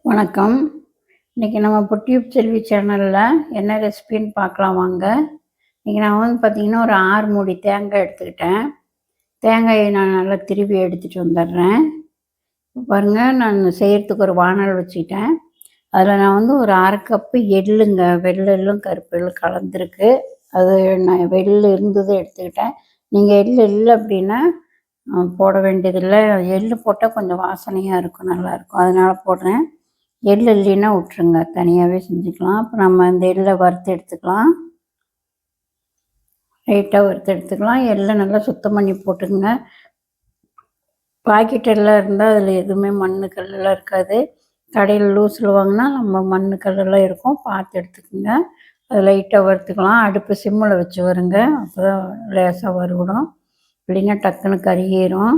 வணக்கம். இன்றைக்கி நம்ம யூடியூப் செல்வி சேனலில் என்ன ரெசிபின்னு பார்க்கலாம் வாங்க. இன்றைக்கி நான் பார்த்திங்கன்னா ஒரு 6 மூடி தேங்காய் எடுத்துக்கிட்டேன். தேங்காயை நான் நல்லா திருவி எடுத்துகிட்டு வந்துடுறேன். பாருங்கள், நான் செய்கிறதுக்கு ஒரு வானல் வச்சுக்கிட்டேன். அதில் நான் ஒரு 1/2 கப்பு எள்ளுங்க, வெள்ளெள்ளும் கருப்பு எள்ளும் கலந்துருக்கு. அது நான் வெள்ளு இருந்தது எடுத்துக்கிட்டேன். நீங்கள் எள்ளு இல்லை அப்படின்னா போட வேண்டியதில்லை. எள்ளு போட்டால் கொஞ்சம் வாசனையாக இருக்கும், நல்லாயிருக்கும், அதனால் போடுறேன். எள் இல்லைன்னா விட்ருங்க, தனியாகவே செஞ்சுக்கலாம். அப்போ நம்ம அந்த எள்ளை வறுத்து எடுத்துக்கலாம். லைட்டாக வறுத்து எடுத்துக்கலாம். எள்ளை நல்லா சுத்தம் பண்ணி போட்டுக்குங்க. பாக்கெட் எல்லாம் இருந்தால் அதில் எதுவுமே மண் கல்லெல்லாம் இருக்காது. கடையில் லூஸில் வாங்கினா நம்ம மண் கல்லெல்லாம் இருக்கும், பார்த்து எடுத்துக்கோங்க. அது லைட்டாக வறுத்துக்கலாம். அடுப்பு சிம்மில் வச்சு வருங்க, அப்போ தான் லேசாக வறுவிடும், இல்லைன்னா டக்குன்னு கருகிரும்.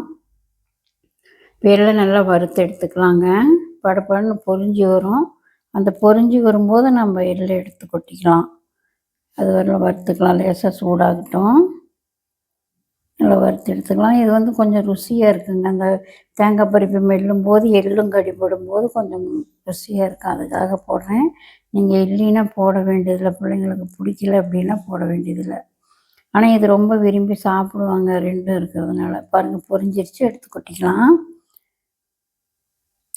எள்ளை நல்லா வறுத்து எடுத்துக்கலாங்க. படப்படன்னு பொரிஞ்சு வரும். அந்த பொரிஞ்சு வரும்போது நம்ம எள்ளை எடுத்து கொட்டிக்கலாம். அது வரலாம் வறுத்துக்கலாம். லேசாக சூடாகட்டும், நல்லா வறுத்து எடுத்துக்கலாம். இது கொஞ்சம் ருசியாக இருக்குங்க. அந்த தேங்காய் பருப்பி மெல்லும் போது எள்ளும் கடிப்படும் போது கொஞ்சம் ருசியாக இருக்கும், அதுக்காக போடுறேன். நீங்கள் இல்லைன்னா போட வேண்டியதில்லை, பிள்ளைங்களுக்கு பிடிக்கல அப்படின்னா போட வேண்டியதில்லை. ஆனால் இது ரொம்ப விரும்பி சாப்பிடுவாங்க, ரெண்டும் இருக்கிறதுனால. பாருங்கள், பொரிஞ்சிருச்சு, எடுத்து கொட்டிக்கலாம்.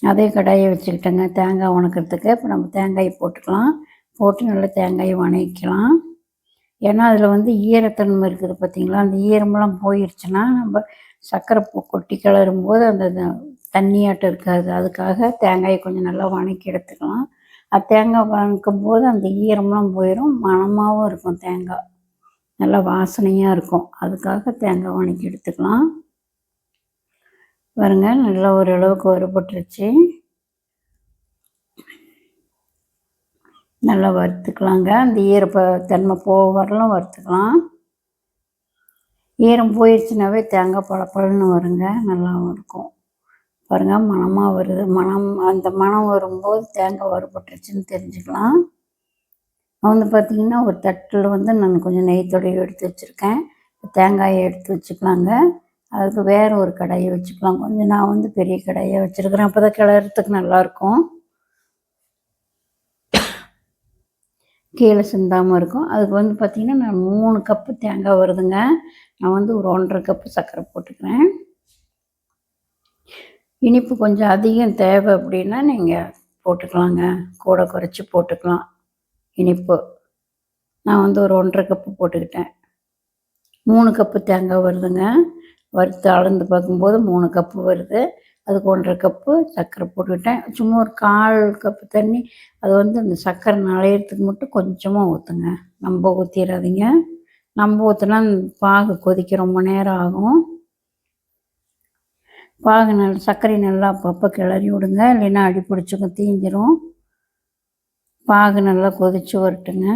அதே கடாயை வச்சுக்கிட்டேங்க தேங்காய் வணக்கிறதுக்கு. இப்போ நம்ம தேங்காயை போட்டுக்கலாம். போட்டு நல்லா தேங்காயை வணக்கிக்கலாம். ஏன்னா அதில் ஈரத்தன்மை இருக்குது பார்த்திங்களா, அந்த ஈரமெல்லாம் போயிடுச்சுன்னா நம்ம சர்க்கரை கொட்டி கிளறும்போது அந்த தண்ணியாட்டம் இருக்காது. அதுக்காக தேங்காயை கொஞ்சம் நல்லா வணக்கி எடுத்துக்கலாம். அது தேங்காய் வணக்கும் போது அந்த ஈரம்லாம் போயிடும், மணமாகவும் இருக்கும், தேங்காய் நல்லா வாசனையாக இருக்கும். அதுக்காக தேங்காய் வணக்கி எடுத்துக்கலாம். பாருங்க, நல்லா ஓரளவுக்கு வறுபட்டுருச்சு. நல்லா வறுத்துக்கலாங்க. அந்த ஈரத்தன்மை வரலாம் வறுத்துக்கலாம். ஈரம் போயிடுச்சுனாவே தேங்காய் பழப்பழன்னு வருங்க, நல்லாவும் இருக்கும். பாருங்கள், மணமாக வருது. அந்த மணம் வரும்போது தேங்காய் வறுபட்டுருச்சுன்னு தெரிஞ்சுக்கலாம். பார்த்திங்கன்னா ஒரு தட்டில் நான் கொஞ்சம் நெய் தடவி எடுத்து வச்சுருக்கேன். தேங்காயை எடுத்து வச்சுக்கலாங்க. அதுக்கு வேறு ஒரு கடாயை வச்சுக்கலாம். கொஞ்சம் நான் பெரிய கடாயை வச்சுருக்கிறேன், அப்போ தான் கிளறதுக்கு நல்லாயிருக்கும், கீழே சிந்தாமல் இருக்கும். அதுக்கு பார்த்திங்கன்னா நான் 3 கப்பு தேங்காய் வருதுங்க. நான் ஒரு 1.5 கப்பு சர்க்கரை போட்டுக்கிறேன். இனிப்பு கொஞ்சம் அதிகம் தேவை அப்படின்னா நீங்கள் போட்டுக்கலாங்க, கூட குறைச்சி போட்டுக்கலாம் இனிப்பு. நான் ஒரு 1.5 கப்பு போட்டுக்கிட்டேன். 3 கப்பு தேங்காய் வருதுங்க. வறுத்து அளந்து பார்க்கும்போது 3 கப்பு வருது. அதுக்கு 1.5 கப்பு சர்க்கரை போட்டுக்கிட்டேன். சும்மா ஒரு 1/4 கப்பு தண்ணி. அது அந்த சர்க்கரை நனையிறதுக்கு மட்டும் கொஞ்சமாக ஊற்றுங்க, நம்ம ஊற்றிடாதீங்க. நம்ம ஊற்றினா பாகு கொதிக்க ரொம்ப நேரம் ஆகும். பாகு சர்க்கரை நல்லா அப்பப்போ கிளறி விடுங்க, இல்லைன்னா அடி பிடிச்சிக்கும், தீஞ்சிரும். பாகு நல்லா கொதித்து வரட்டுங்க.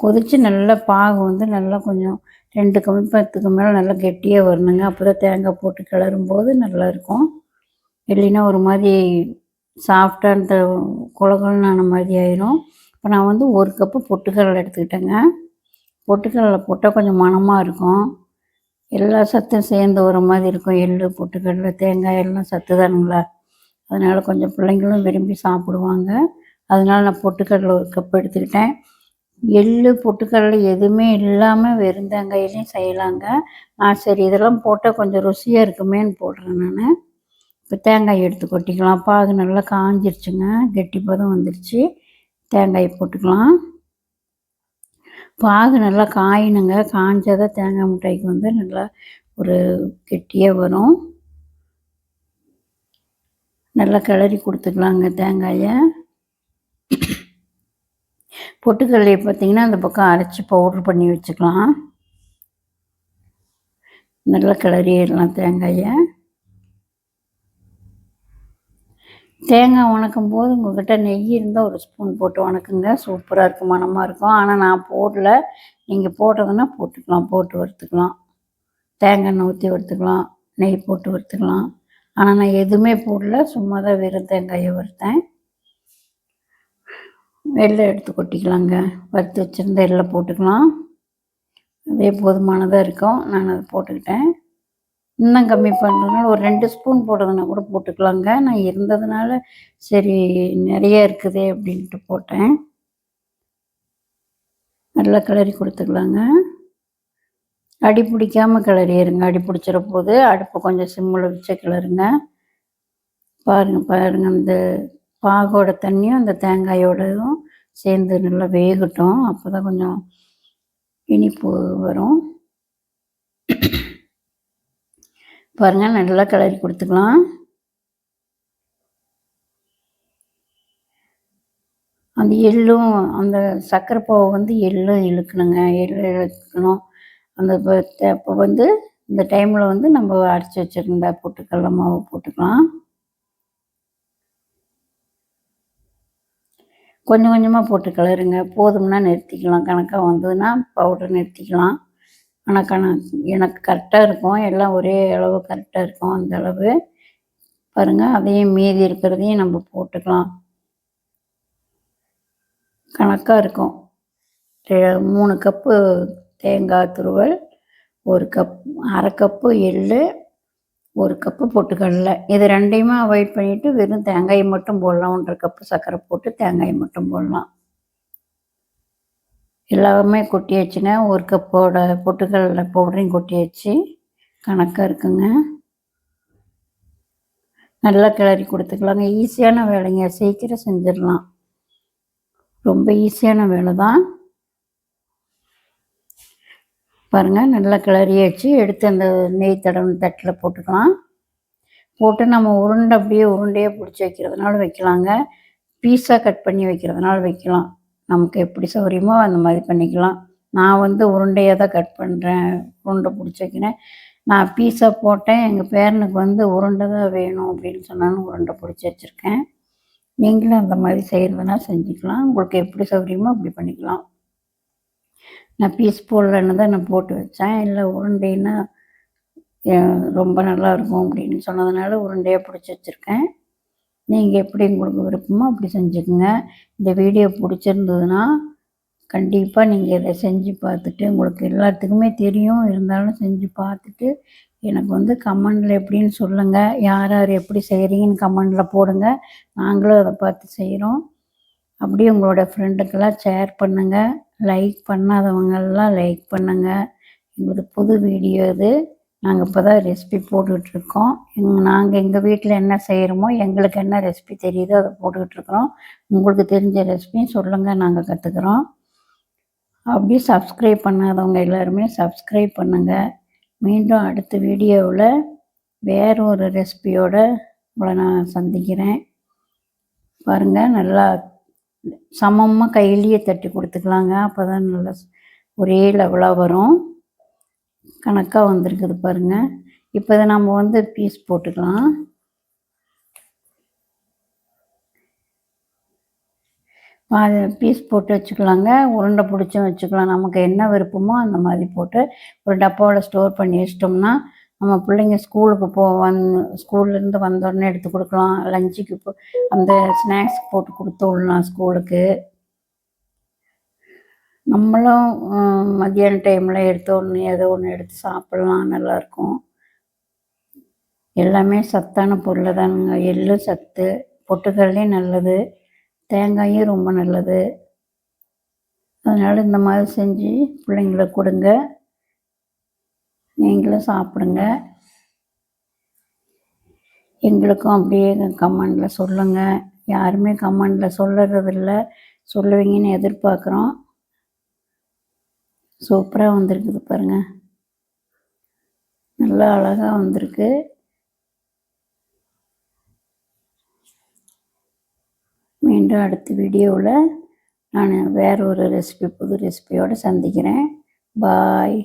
கொதித்து நல்லா பாகு நல்லா கொஞ்சம் 2 கம்பத்துக்கு மேலே நல்லா கெட்டியாக வரணுங்க. அப்போ தான் தேங்காய் போட்டு கிளறும்போது நல்லாயிருக்கும். இல்லைன்னா ஒரு மாதிரி சாஃப்டாக அந்த குலகுலன்னு மாதிரி ஆயிரும். இப்போ நான் 1 கப்பு பொட்டுக்கடலை எடுத்துக்கிட்டேங்க. பொட்டுக்கடலை போட்டால் கொஞ்சம் மணமாக இருக்கும், எல்லா சத்தும் சேர்ந்து வர மாதிரி இருக்கும். எள்ளு, பொட்டுக்கடலை, தேங்காய் எல்லாம் சத்து தானுங்களா, அதனால் கொஞ்சம் பிள்ளைங்களும் விரும்பி சாப்பிடுவாங்க. அதனால் நான் பொட்டுக்கடலை 1 கப்பு எடுத்துக்கிட்டேன். எள்ளு, பொட்டுக்கடலை எதுவுமே இல்லாமல் வெறும் தேங்காயிலையும் செய்யலாங்க. நான் சரி இதெல்லாம் போட்டால் கொஞ்சம் ருசியாக இருக்குமேன்னு போடுறேன் நான். இப்போ தேங்காய் எடுத்து கொட்டிக்கலாம். பாகு நல்லா காஞ்சிருச்சுங்க, கெட்டி பதம் வந்துருச்சு. தேங்காய் போட்டுக்கலாம். பாகு நல்லா காயணுங்க, காய்ஞ்சாதான் தேங்காய் மிட்டாய்க்கு நல்லா ஒரு கெட்டியாக வரும். நல்லா கிளறி கொடுத்துக்கலாங்க தேங்காயை. பொட்டுக்கடலையை பார்த்திங்கன்னா அந்த பக்கம் அரைச்சி பவுட்ரு பண்ணி வச்சுக்கலாம். நல்லா கிளறிடலாம் தேங்காயை. தேங்காய் வணக்கும் போது உங்கள்கிட்ட நெய் இருந்தால் 1 ஸ்பூன் போட்டு வணக்குங்க, சூப்பராக இருக்கும், மணமாக இருக்கும். ஆனால் நான் போடல, நீங்கள் போடுறதுன்னா போட்டுக்கலாம், போட்டு வறுத்துக்கலாம். தேங்காய் எண்ணெய் ஊற்றி வறுத்துக்கலாம், நெய் போட்டு வறுத்துக்கலாம். ஆனால் நான் எதுவுமே போடல, சும்மா தான் வெறும் தேங்காயை வறுத்தேன். எள்ளை எடுத்து கொட்டிக்கலாங்க. வறுத்து வச்சுருந்த எள்ளை போட்டுக்கலாம். அதே போதுமானதாக இருக்கும், நான் அதை போட்டுக்கிட்டேன். இன்னும் கம்மி பண்ணுறதுனால ஒரு 2 ஸ்பூன் போடுறதுனா கூட போட்டுக்கலாங்க. நான் இருந்ததுனால சரி நிறைய இருக்குதே அப்படின்ட்டு போட்டேன். நல்லா கிளறி கொடுத்துக்கலாங்க. அடி பிடிக்காம கிளறிடுங்க. அடி பிடிச்சிற போது அடுப்பை கொஞ்சம் சிம்மில் வச்சு கிளறுங்க. பாருங்க அந்த பாகோட தண்ணியும் அந்த தேங்காயோடவும் சேர்ந்து நல்லா வேகட்டும். அப்போ தான் கொஞ்சம் இனிப்பு வரும். பாருங்கள் நல்லா கிளறி கொடுத்துக்கலாம். அந்த எள்ளும் அந்த சர்க்கரை பாவை வந்து எள்ளும் இழுக்கணுங்க. எள்ளு இழுக்கணும். அந்த அப்போ வந்து இந்த டைமில் வந்து நம்ம அரைச்சி வச்சுருந்த பொட்டுக்கடல மாவு போட்டுக்கலாம். கொஞ்சம் கொஞ்சமாக போட்டு கிளறுங்க. போதும்னா நிறுத்திக்கலாம். கணக்காக வந்ததுன்னா பவுடர் நிறுத்திக்கலாம். ஆனால் எனக்கு கரெக்டாக இருக்கும். எல்லாம் ஒரே அளவு கரெக்டாக இருக்கும். அந்த அளவு பாருங்கள். அதையும் மீதி இருக்கிறதையும் நம்ம போட்டுக்கலாம். கணக்காக இருக்கும். 3 கப்பு தேங்காய் துருவல், 1 கப், 1/2 கப்பு எள்ளு, 1 கப்பு பொட்டுக்கடலை. இது 2யுமே அவாய்ட் பண்ணிவிட்டு வெறும் தேங்காயை மட்டும் போடலாம். 1/2 கப்பு சர்க்கரை போட்டு தேங்காயை மட்டும் போடலாம். எல்லாமே கொட்டியாச்சுங்க. 1 கப்போட பொட்டுக்கடலை பவுடரையும் கொட்டியாச்சு. கணக்காக இருக்குங்க. நல்லா கிளறி கொடுத்துக்கலாங்க. ஈஸியான வேலைங்க. சீக்கிரம் செஞ்சிடலாம். ரொம்ப ஈஸியான வேலை தான். பாருங்கள் நல்லா கிளறியாச்சு. எடுத்து அந்த நெய் தடவின தட்டில் போட்டுக்கலாம். போட்டு நம்ம அப்படியே உருண்டையாக பிடிச்சி வைக்கிறதுனால வைக்கலாங்க. பீஸாக கட் பண்ணி வைக்கிறதுனால வைக்கலாம். நமக்கு எப்படி சௌகரியமோ அந்த மாதிரி பண்ணிக்கலாம். நான் வந்து உருண்டையாக தான் கட் பண்ணுறேன். உருண்டை பிடிச்சி வைக்கிறேன். நான் பீஸா போட்டேன். எங்கள் பேரனுக்கு வந்து உருண்டை தான் வேணும் அப்படின்னு சொன்னாலும் உருண்டை பிடிச்சி வச்சுருக்கேன். நீங்களும் அந்த மாதிரி செய்கிறதுனா செஞ்சுக்கலாம். உங்களுக்கு எப்படி சௌகரியமோ அப்படி பண்ணிக்கலாம். நான் பீஸ் போடலன்னு தான் நான் போட்டு வச்சேன். இல்லை உருண்டைன்னா ரொம்ப நல்லாயிருக்கும் அப்படின்னு சொன்னதுனால உருண்டையாக பிடிச்சி வச்சுருக்கேன். நீங்கள் எப்படி உங்களுக்கு விருப்பமோ அப்படி செஞ்சுக்குங்க. இந்த வீடியோ பிடிச்சிருந்ததுன்னா கண்டிப்பாக நீங்கள் இதை செஞ்சு பார்த்துட்டு, உங்களுக்கு எல்லாத்துக்குமே தெரியும், இருந்தாலும் செஞ்சு பார்த்துட்டு எனக்கு வந்து கமெண்டில் எப்படின்னு சொல்லுங்கள். யார் யார் எப்படி செய்கிறீங்கன்னு கமெண்டில் போடுங்க. நாங்களும் அதை பார்த்து செய்கிறோம். அப்படியே உங்களோட ஃப்ரெண்டுக்கெல்லாம் ஷேர் பண்ணுங்கள். லைக் பண்ணாதவங்கெல்லாம் லைக் பண்ணுங்கள். எங்களுக்கு புது வீடியோ இது. நாங்கள் இப்போ தான் ரெசிபி போட்டுக்கிட்டுருக்கோம். நாங்கள் எங்கள் வீட்டில் என்ன செய்கிறோமோ, எங்களுக்கு என்ன ரெசிபி தெரியுதோ அதை போட்டுக்கிட்டுருக்குறோம். உங்களுக்கு தெரிஞ்ச ரெசிபியும் சொல்லுங்கள், நாங்கள் கற்றுக்குறோம். அப்படியே சப்ஸ்கிரைப் பண்ணாதவங்க எல்லாருமே சப்ஸ்கிரைப் பண்ணுங்கள். மீண்டும் அடுத்த வீடியோவில் வேறு ஒரு ரெசிபியோடு உங்களை நான் சந்திக்கிறேன். பாருங்கள் நல்லா சமமாக கையிலேயே தட்டி கொடுத்துக்கலாங்க. அப்போ தான் நல்லா ஒரே லெவலாக வரும். கணக்காக வந்திருக்குது பாருங்கள். இப்போ இதை நம்ம வந்து பீஸ் போட்டுக்கலாம். பீஸ் போட்டு வச்சுக்கலாங்க. உருண்டை பிடிச்சும் வச்சுக்கலாம். நமக்கு என்ன விருப்பமோ அந்த மாதிரி போட்டு ஒரு டப்பாவில் ஸ்டோர் பண்ணி வச்சிட்டோம்னா நம்ம பிள்ளைங்க ஸ்கூலுக்கு ஸ்கூல்லேருந்து வந்தோடனே எடுத்து கொடுக்கலாம். லஞ்சுக்கு அந்த ஸ்நாக்ஸ் போட்டு கொடுத்து விடலாம் ஸ்கூலுக்கு. நம்மளும் மத்தியான டைமில் ஏதோ ஒன்று எடுத்து சாப்பிட்லாம். நல்லாயிருக்கும். எல்லாமே சத்தான பொருள் தானுங்க. எள்ளு சத்து, பொட்டுக்கடலையும் நல்லது, தேங்காயும் ரொம்ப நல்லது. அதனால் இந்த மாதிரி செஞ்சு பிள்ளைங்களுக்கு கொடுங்க. நீங்களும் சாப்பிடுங்க. எங்களுக்கும் அப்படியே கமெண்டில் சொல்லுங்கள். யாருமே கமெண்டில் சொல்லுறதில்ல. சொல்லுவீங்கன்னு எதிர்பார்க்குறோம். சூப்பராக வந்திருக்குது பாருங்கள். நல்லா அழகாக வந்திருக்கு. மீண்டும் அடுத்த வீடியோவில் நான் வேறு ஒரு புது ரெசிபியோடு சந்திக்கிறேன். பாய்.